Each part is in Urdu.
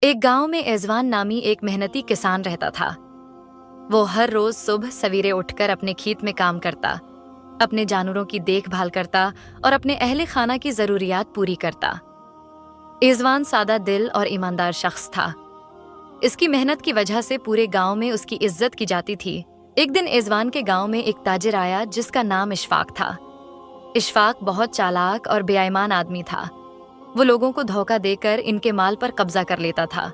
ایک گاؤں میں ایزوان نامی ایک محنتی کسان رہتا تھا۔ وہ ہر روز صبح سویرے اٹھ کر اپنے کھیت میں کام کرتا، اپنے جانوروں کی دیکھ بھال کرتا اور اپنے اہل خانہ کی ضروریات پوری کرتا۔ ایزوان سادہ دل اور ایماندار شخص تھا۔ اس کی محنت کی وجہ سے پورے گاؤں میں اس کی عزت کی جاتی تھی۔ ایک دن ایزوان کے گاؤں میں ایک تاجر آیا جس کا نام اشفاق تھا۔ اشفاق بہت چالاک اور بے ایمان آدمی تھا۔ وہ لوگوں کو دھوکہ دے کر ان کے مال پر قبضہ کر لیتا تھا۔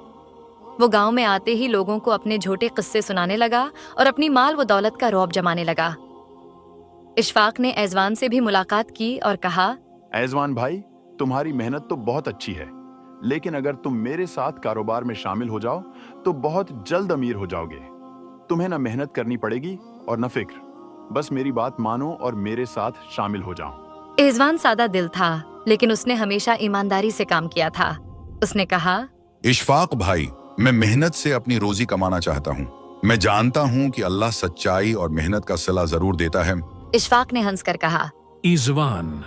وہ گاؤں میں آتے ہی لوگوں کو اپنے جھوٹے قصے سنانے لگا اور اپنی مال و دولت کا رعب جمانے لگا۔ اشفاق نے ایزوان سے بھی ملاقات کی اور کہا، ایزوان بھائی، تمہاری محنت تو بہت اچھی ہے، لیکن اگر تم میرے ساتھ کاروبار میں شامل ہو جاؤ تو بہت جلد امیر ہو جاؤ گے۔ تمہیں نہ محنت کرنی پڑے گی اور نہ فکر، بس میری بات مانو اور میرے ساتھ شامل ہو جاؤ۔ ایزوان سادہ دل تھا، لیکن اس نے ہمیشہ ایمانداری سے کام کیا تھا۔ اس نے کہا، اشفاق بھائی، میں محنت سے اپنی روزی کمانا چاہتا ہوں۔ میں جانتا ہوں کہ اللہ سچائی اور محنت کا صلہ ضرور دیتا ہے۔ اشفاق نے ہنس کر کہا، ایزوان،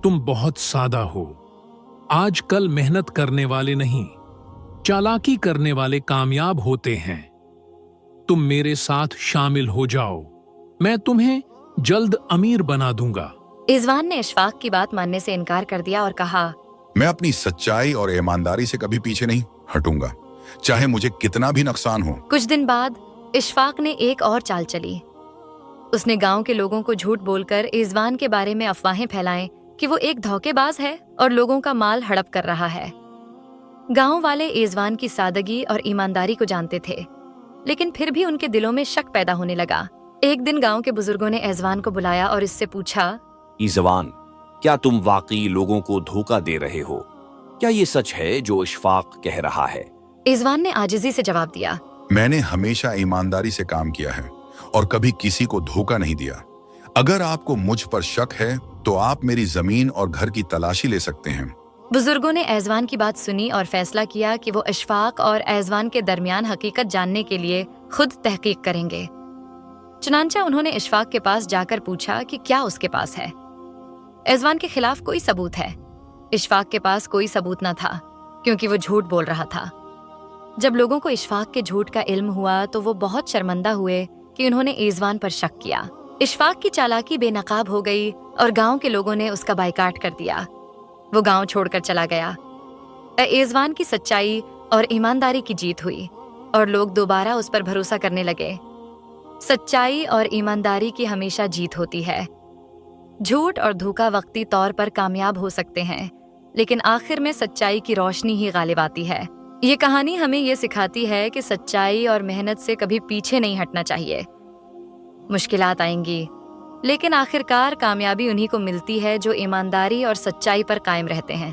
تم بہت سادہ ہو۔ آج کل محنت کرنے والے نہیں، چالاکی کرنے والے کامیاب ہوتے ہیں۔ تم میرے ساتھ شامل ہو جاؤ، میں تمہیں جلد امیر بنا دوں گا۔ ایزوان نے اشفاق کی بات ماننے سے انکار کر دیا اور کہا، میں اپنی سچائی اور ایمانداری سے کبھی پیچھے نہیں ہٹوں گا، چاہے مجھے کتنا بھی نقصان ہو۔ کچھ دن بعد اشفاق نے ایک اور چال چلی۔ اس نے گاؤں کے لوگوں کو جھوٹ بول کر ایزوان کے بارے میں افواہیں پھیلائیں کہ وہ ایک دھوکے باز ہے اور لوگوں کا مال ہڑپ کر رہا ہے۔ گاؤں والے ایزوان کی سادگی اور ایمانداری کو جانتے تھے، لیکن پھر بھی ان کے دلوں میں شک پیدا ہونے لگا۔ ایک دن گاؤں کے بزرگوں نے ایزوان کو بلایا اور اس سے پوچھا، ایزوان، کیا تم واقعی لوگوں کو دھوکہ دے رہے ہو؟ کیا یہ سچ ہے جو اشفاق کہہ رہا ہے؟ ایزوان نے عاجزی سے جواب دیا، میں نے ہمیشہ ایمانداری سے کام کیا ہے اور کبھی کسی کو دھوکہ نہیں دیا۔ اگر آپ کو مجھ پر شک ہے تو آپ میری زمین اور گھر کی تلاشی لے سکتے ہیں۔ بزرگوں نے ایزوان کی بات سنی اور فیصلہ کیا کہ وہ اشفاق اور ایزوان کے درمیان حقیقت جاننے کے لیے خود تحقیق کریں گے۔ چنانچہ انہوں نے اشفاق کے پاس جا کر پوچھا کہ کیا اس کے پاس ہے۔ ایزوان کے خلاف کوئی ثبوت ہے۔ اشفاق کے پاس کوئی ثبوت نہ تھا، کیونکہ وہ جھوٹ بول رہا تھا۔ جب لوگوں کو اشفاق کے جھوٹ کا علم ہوا تو وہ بہت شرمندہ ہوئے کہ انہوں نے ایزوان پر شک کیا۔ اشفاق کی چالاکی بے نقاب ہو گئی اور گاؤں کے لوگوں نے اس کا بائیکاٹ کر دیا۔ وہ گاؤں چھوڑ کر چلا گیا۔ ایزوان کی سچائی اور ایمانداری کی جیت ہوئی اور لوگ دوبارہ اس پر بھروسہ کرنے لگے۔ سچائی اور ایمانداری کی ہمیشہ جیت ہوتی ہے۔ جھوٹ اور دھوکہ وقتی طور پر کامیاب ہو سکتے ہیں، لیکن آخر میں سچائی کی روشنی ہی غالب آتی ہے۔ یہ کہانی ہمیں یہ سکھاتی ہے کہ سچائی اور محنت سے کبھی پیچھے نہیں ہٹنا چاہیے۔ مشکلات آئیں گی، لیکن آخرکار کامیابی انہی کو ملتی ہے جو ایمانداری اور سچائی پر قائم رہتے ہیں۔